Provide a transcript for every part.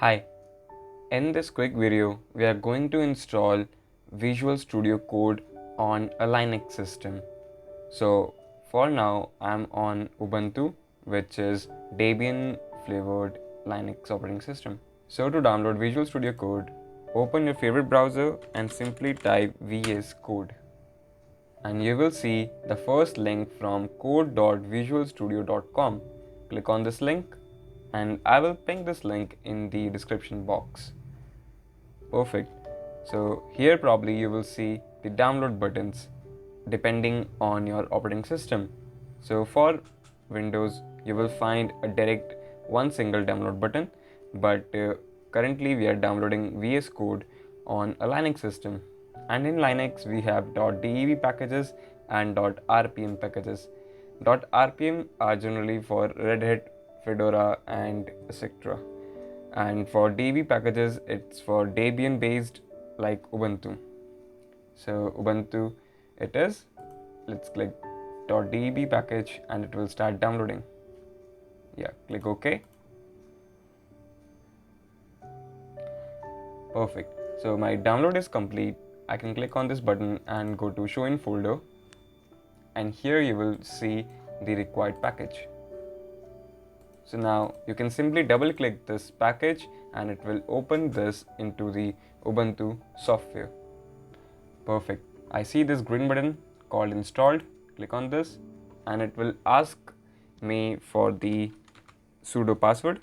Hi, in this quick video, we are going to install Visual Studio Code on a Linux system. So for now, I'm on Ubuntu, which is Debian flavored Linux operating system. So to download Visual Studio Code, open your favorite browser and simply type vscode. And you will see the first link from code.visualstudio.com. Click on this link and I will ping this link in the description box. Perfect. So here probably you will see the download buttons depending on your operating system. So for Windows you will find a direct one single download button, but currently we are downloading VS Code on a Linux system, and in Linux we have .dev packages and .rpm packages. .rpm are generally for Red Hat, Fedora and etc. And for DB packages it's for Debian based like Ubuntu. So Ubuntu it is. Let's click .deb package and it will start downloading. Yeah, click OK. Perfect. So my download is complete. I can click on this button and go to show in folder, and here you will see the required package. So now you can simply double click this package and it will open this into the Ubuntu software. Perfect. I see this green button called installed. Click on this and it will ask me for the sudo password.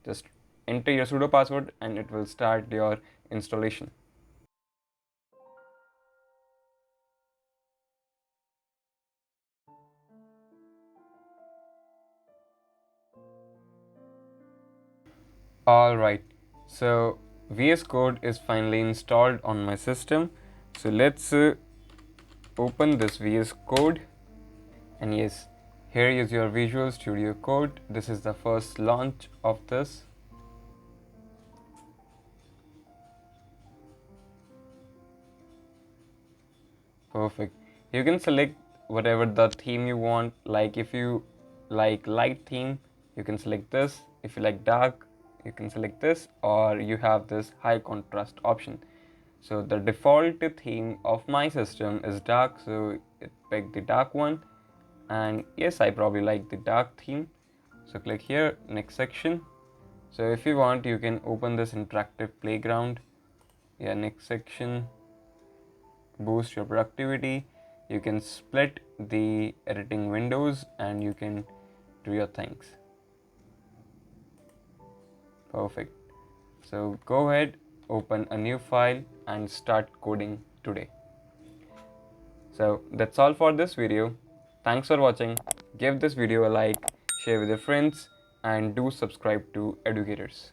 Just enter your sudo password and it will start your installation. Alright, so VS Code is finally installed on my system. So let's open this VS Code, and yes, here is your Visual Studio Code. This is the first launch of this. Perfect. You can select whatever the theme you want. Like if you like light theme, you can select this. If you like dark, you can select this, or you have this high contrast option. So the default theme of my system is dark, so it picked the dark one. And yes, I probably like the dark theme. So click here, next section. So if you want, you can open this interactive playground. Yeah, next section. Boost your productivity. You can split the editing windows and you can do your things. Perfect. So go ahead, open a new file and start coding today. So that's all for this video. Thanks for watching. Give this video a like, share with your friends, and do subscribe to Educators.